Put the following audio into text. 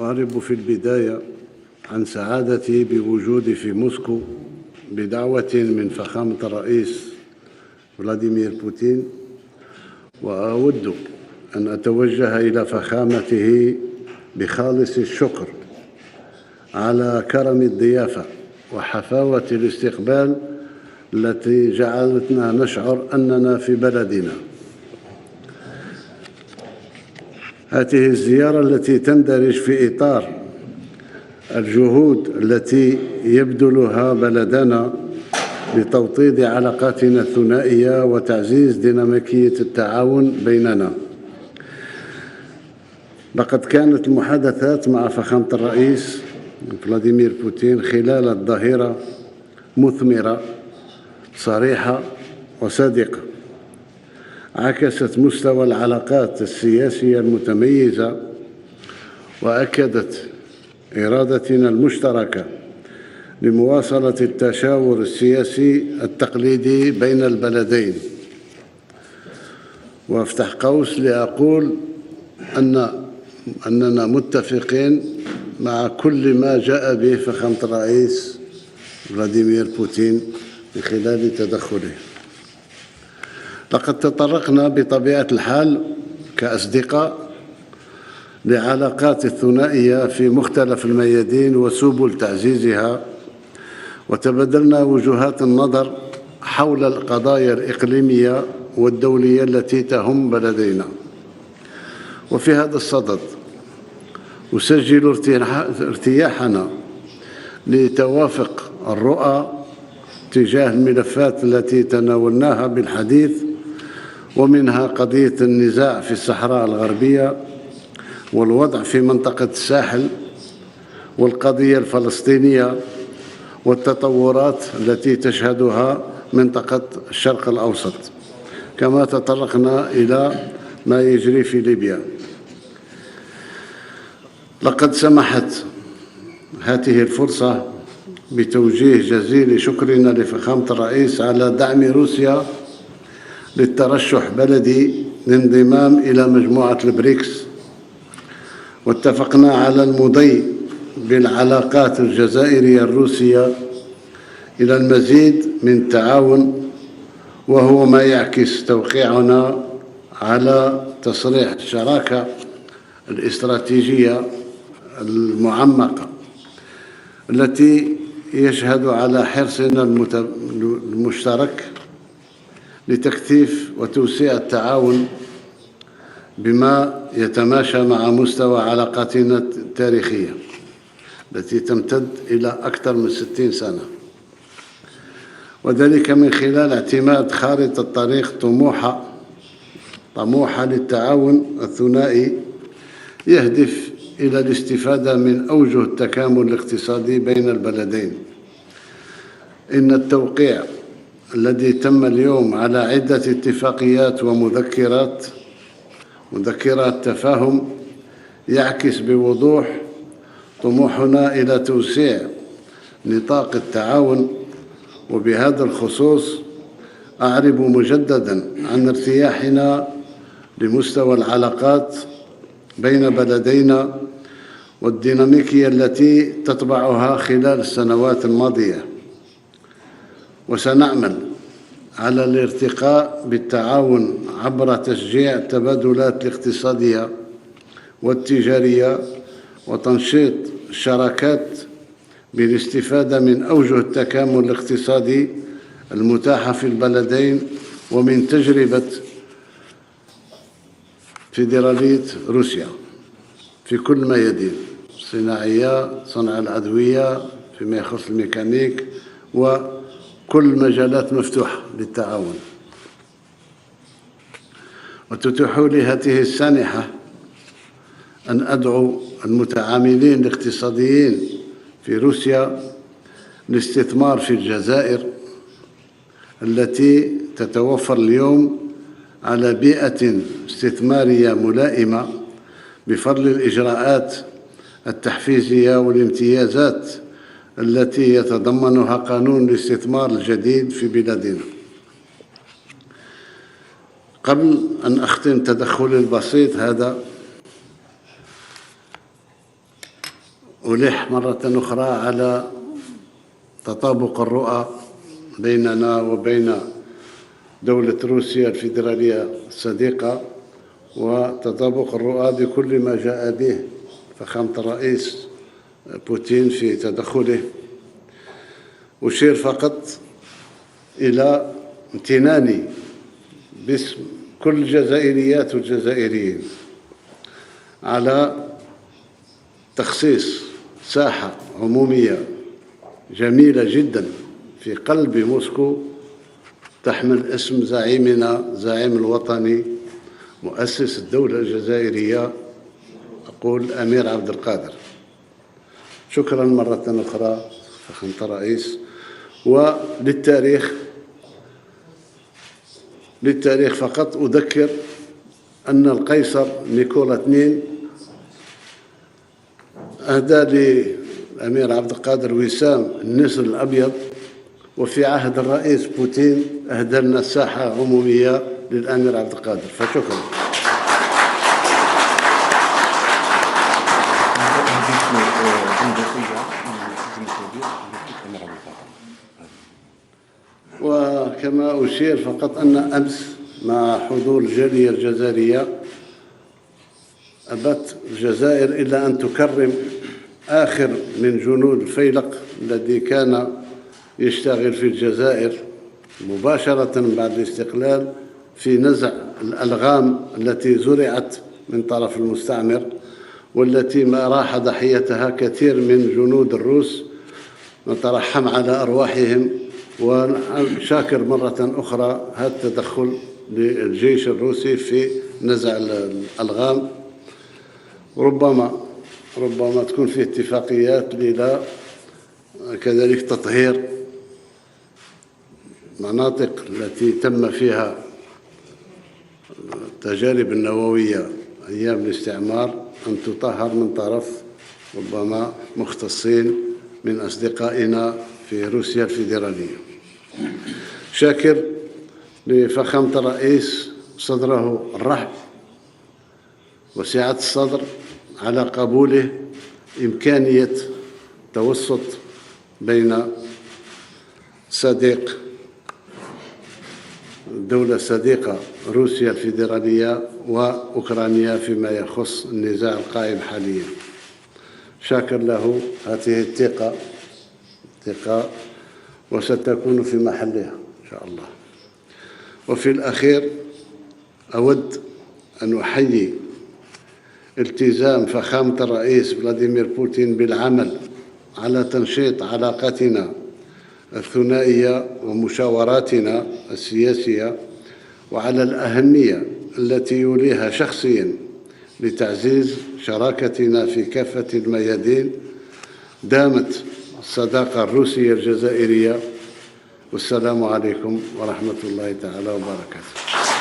أعرب في البداية عن سعادتي بوجودي في موسكو بدعوة من فخامة الرئيس فلاديمير بوتين، وأود أن أتوجه إلى فخامته بخالص الشكر على كرم الضيافة وحفاوة الاستقبال التي جعلتنا نشعر أننا في بلدنا. هذه الزيارة التي تندرج في إطار الجهود التي يبذلها بلدنا لتوطيد علاقاتنا الثنائية وتعزيز ديناميكية التعاون بيننا. لقد كانت المحادثات مع فخامة الرئيس فلاديمير بوتين خلال الظهيرة مثمرة، صريحة وصادقة، عكست مستوى العلاقات السياسية المتميزة وأكدت إرادتنا المشتركة لمواصلة التشاور السياسي التقليدي بين البلدين. وأفتح قوس لأقول أننا متفقين مع كل ما جاء به فخامة الرئيس فلاديمير بوتين من خلال تدخله. لقد تطرقنا بطبيعة الحال كأصدقاء لعلاقات الثنائية في مختلف الميادين وسبل تعزيزها، وتبادلنا وجهات النظر حول القضايا الإقليمية والدولية التي تهم بلدينا. وفي هذا الصدد أسجل ارتياحنا لتوافق الرؤى تجاه الملفات التي تناولناها بالحديث، ومنها قضية النزاع في الصحراء الغربية والوضع في منطقة الساحل والقضية الفلسطينية والتطورات التي تشهدها منطقة الشرق الأوسط، كما تطرقنا إلى ما يجري في ليبيا. لقد سمحت هذه الفرصة بتوجيه جزيل شكرنا لفخامة الرئيس على دعم روسيا للترشح بلدي للانضمام إلى مجموعة البريكس، واتفقنا على المضي بالعلاقات الجزائرية الروسية إلى المزيد من التعاون، وهو ما يعكس توقيعنا على تصريح الشراكة الاستراتيجية المعمقة التي يشهد على حرصنا المشترك لتكثيف وتوسيع التعاون بما يتماشى مع مستوى علاقاتنا التاريخية التي تمتد إلى أكثر من 60 سنة، وذلك من خلال اعتماد خارطة طريق طموحة للتعاون الثنائي يهدف إلى الاستفادة من أوجه التكامل الاقتصادي بين البلدين. إن التوقيع الذي تم اليوم على عدة اتفاقيات ومذكرات تفاهم يعكس بوضوح طموحنا إلى توسيع نطاق التعاون. وبهذا الخصوص أعرب مجدداً عن ارتياحنا لمستوى العلاقات بين بلدينا والديناميكية التي تتبعها خلال السنوات الماضية، وسنعمل على الارتقاء بالتعاون عبر تشجيع التبادلات الاقتصادية والتجارية وتنشيط الشراكات بالاستفادة من أوجه التكامل الاقتصادي المتاحة في البلدين ومن تجربة فيدرالية روسيا في كل ميادين الصناعية، صنع الأدوية، فيما يخص الميكانيك، وكل مجالات مفتوحة للتعاون. وتتيح لي هذه السانحة أن أدعو المتعاملين الاقتصاديين في روسيا للاستثمار في الجزائر التي تتوفر اليوم على بيئة استثمارية ملائمة بفضل الإجراءات التحفيزية والامتيازات التي يتضمنها قانون الاستثمار الجديد في بلادنا. قبل أن أختم تدخلي البسيط هذا، ألح مرة أخرى على تطابق الرؤى بيننا وبين دولة روسيا الفيدرالية الصديقة، وتطابق الرؤى بكل ما جاء به فخامة الرئيس بوتين في تدخله. أشير فقط إلى امتناني باسم كل الجزائريات والجزائريين على تخصيص ساحة عمومية جميلة جدا في قلب موسكو تحمل اسم زعيمنا زعيم الوطني مؤسس الدولة الجزائرية، أقول الأمير عبد القادر. شكرا مرة أخرى فخامة الرئيس. للتاريخ فقط أذكر أن القيصر نيكولا II أهدى للأمير عبد القادر وسام النسر الأبيض، وفي عهد الرئيس بوتين أهدى لنا ساحة عمومية للأمير عبد القادر. فشكرا. وكما أشير فقط أن أمس مع حضور الجالية الجزائرية أبت الجزائر إلا أن تكرم آخر من جنود الفيلق الذي كان يشتغل في الجزائر مباشرة بعد الاستقلال في نزع الألغام التي زرعت من طرف المستعمر، والتي ما راح ضحيتها كثير من جنود الروس. نترحم على أرواحهم، وشاكر مرة أخرى هذا التدخل للجيش الروسي في نزع الألغام. ربما تكون في اتفاقيات إلى كذلك تطهير مناطق التي تم فيها التجارب النووية أيام الاستعمار، أن تطهر من طرف ربما مختصين من أصدقائنا في روسيا الفيدرالية. شاكر لفخامة الرئيس صدره الرحب وسعة الصدر على قبوله إمكانية توسط بين صديق دولة صديقة روسيا الفيدرالية وأوكرانيا فيما يخص النزاع القائم حاليا. شاكر له هذه الثقة وستكون في محلها إن شاء الله. وفي الأخير أود أن أحيي التزام فخامة الرئيس فلاديمير بوتين بالعمل على تنشيط علاقتنا الثنائية ومشاوراتنا السياسية، وعلى الأهمية التي يوليها شخصيا لتعزيز شراكتنا في كافة الميادين. دامت الصداقة الروسية الجزائرية، والسلام عليكم ورحمة الله تعالى وبركاته.